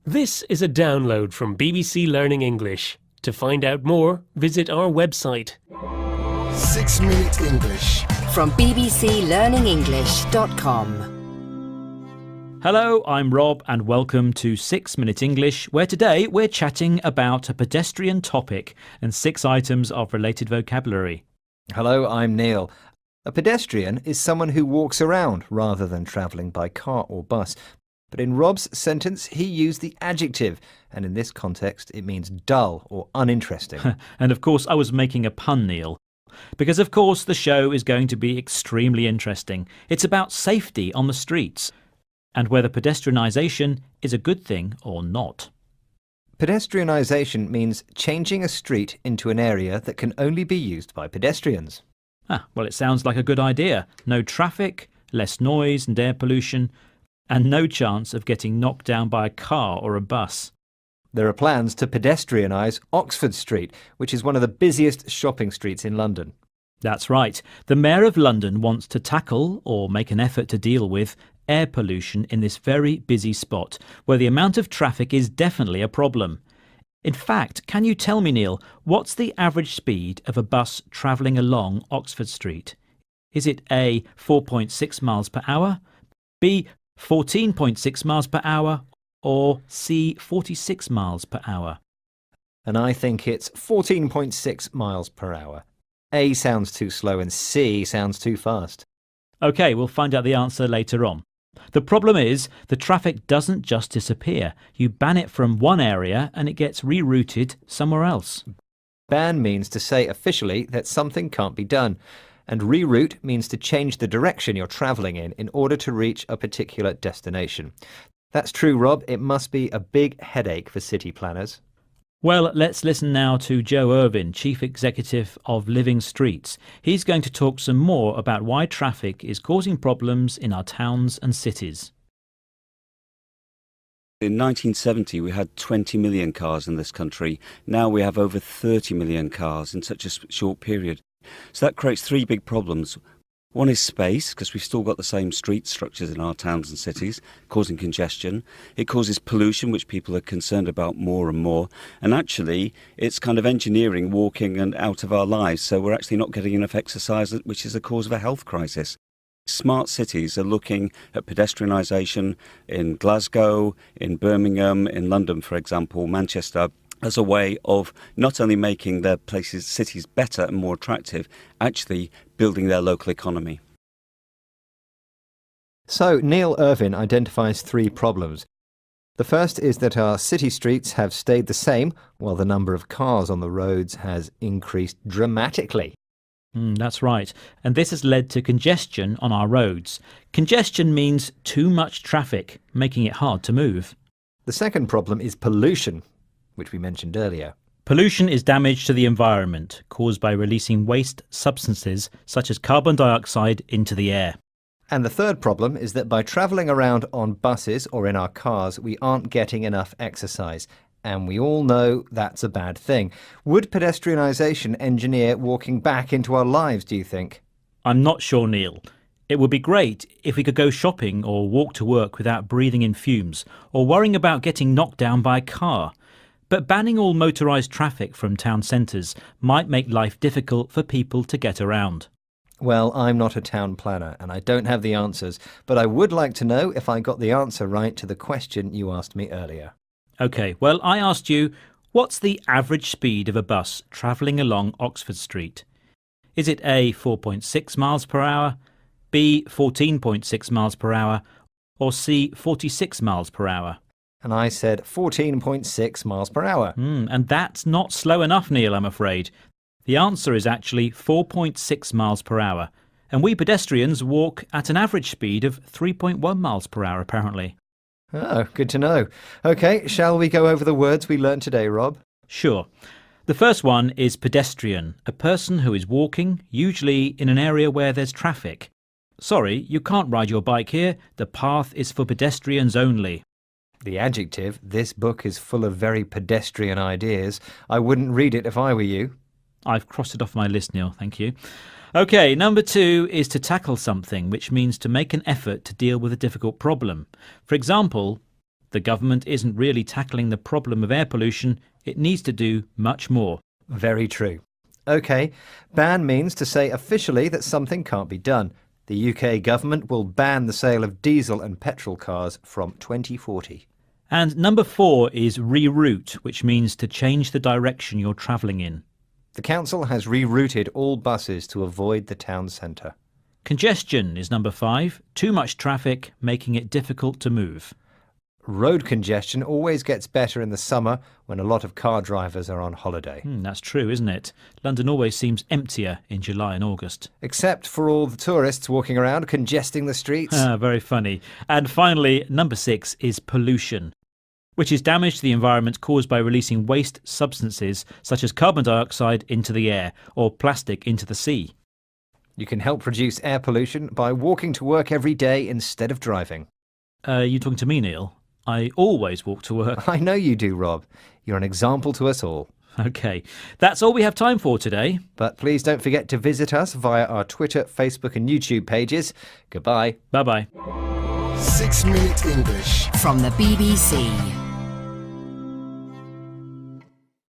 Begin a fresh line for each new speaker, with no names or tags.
This is a download from BBC Learning English. To find out more, visit our website.
6 Minute English.
From bbclearningenglish.com.
Hello, I'm Rob and welcome to 6 Minute English, where today we're chatting about a pedestrian topic and 6 items of related vocabulary.
Hello, I'm Neil. A pedestrian is someone who walks around rather than travelling by car or bus. But in Rob's sentence, he used the adjective, and in this context, it means dull or uninteresting.
And of course, I was making a pun, Neil. Because of course, the show is going to be extremely interesting. It's about safety on the streets and whether pedestrianisation is a good thing or not.
Pedestrianisation means changing a street into an area that can only be used by pedestrians.
Well, it sounds like a good idea. No traffic, less noise and air pollution, and no chance of getting knocked down by a car or a bus.
There are plans to pedestrianise Oxford Street, which is one of the busiest shopping streets in London.
That's right. The Mayor of London wants to tackle, or make an effort to deal with, air pollution in this very busy spot, where the amount of traffic is definitely a problem. In fact, can you tell me, Neil, what's the average speed of a bus travelling along Oxford Street? Is it A, 4.6 miles per hour, B, 14.6 miles per hour, or C, 46 miles per hour?
And I think it's 14.6 miles per hour. A sounds too slow and C sounds too fast.
OK, we'll find out the answer later on. The problem is the traffic doesn't just disappear. You ban it from one area and it gets rerouted somewhere else.
Ban means to say officially that something can't be done. And reroute means to change the direction you're travelling in order to reach a particular destination. That's true, Rob. It must be a big headache for city planners.
Well, let's listen now to Joe Irvin, Chief Executive of Living Streets. He's going to talk some more about why traffic is causing problems in our towns and cities.
In 1970, we had 20 million cars in this country. Now we have over 30 million cars in such a short period. So that creates 3 big problems. One is space, because we've still got the same street structures in our towns and cities, causing congestion. It causes pollution, which people are concerned about more and more. And actually, it's kind of engineering walking and out of our lives, so we're actually not getting enough exercise, which is a cause of a health crisis. Smart cities are looking at pedestrianisation in Glasgow, in Birmingham, in London, for example, Manchester, as a way of not only making their cities better and more attractive, actually building their local economy.
So Neil Irvin identifies 3 problems. The first is that our city streets have stayed the same while the number of cars on the roads has increased dramatically.
That's right. And this has led to congestion on our roads. Congestion means too much traffic, making it hard to move.
The second problem is pollution, which we mentioned earlier.
Pollution is damage to the environment caused by releasing waste substances such as carbon dioxide into the air.
And the third problem is that by travelling around on buses or in our cars, we aren't getting enough exercise. And we all know that's a bad thing. Would pedestrianisation engineer walking back into our lives, do you think?
I'm not sure, Neil. It would be great if we could go shopping or walk to work without breathing in fumes or worrying about getting knocked down by a car. But banning all motorised traffic from town centres might make life difficult for people to get around.
Well, I'm not a town planner and I don't have the answers, but I would like to know if I got the answer right to the question you asked me earlier.
OK, well, I asked you, what's the average speed of a bus travelling along Oxford Street? Is it A, 4.6 miles per hour, B, 14.6 miles per hour, or C, 46 miles per hour?
And I said 14.6 miles per hour.
And that's not slow enough, Neil, I'm afraid. The answer is actually 4.6 miles per hour. And we pedestrians walk at an average speed of 3.1 miles per hour, apparently.
Oh, good to know. OK, shall we go over the words we learnt today, Rob?
Sure. The first one is pedestrian, a person who is walking, usually in an area where there's traffic. Sorry, you can't ride your bike here. The path is for pedestrians only.
The adjective, this book is full of very pedestrian ideas. I wouldn't read it if I were you.
I've crossed it off my list, Neil, thank you. OK, number 2 is to tackle something, which means to make an effort to deal with a difficult problem. For example, The government isn't really tackling the problem of air pollution. It needs to do much more.
Very true. OK, ban means to say officially that something can't be done. The UK government will ban the sale of diesel and petrol cars from 2040.
And number 4 is reroute, which means to change the direction you're travelling in.
The council has rerouted all buses to avoid the town centre.
Congestion is number 5. Too much traffic, making it difficult to move.
Road congestion always gets better in the summer when a lot of car drivers are on holiday.
That's true, isn't it? London always seems emptier in July and August.
Except for all the tourists walking around congesting the streets.
Very funny. And finally, number 6 is pollution, which is damage to the environment caused by releasing waste substances such as carbon dioxide into the air or plastic into the sea.
You can help reduce air pollution by walking to work every day instead of driving.
You talking to me, Neil? I always walk to work.
I know you do, Rob. You're an example to us all.
OK, that's all we have time for today.
But please don't forget to visit us via our Twitter, Facebook and YouTube pages. Goodbye.
Bye-bye.
6 Minute English.
From the BBC.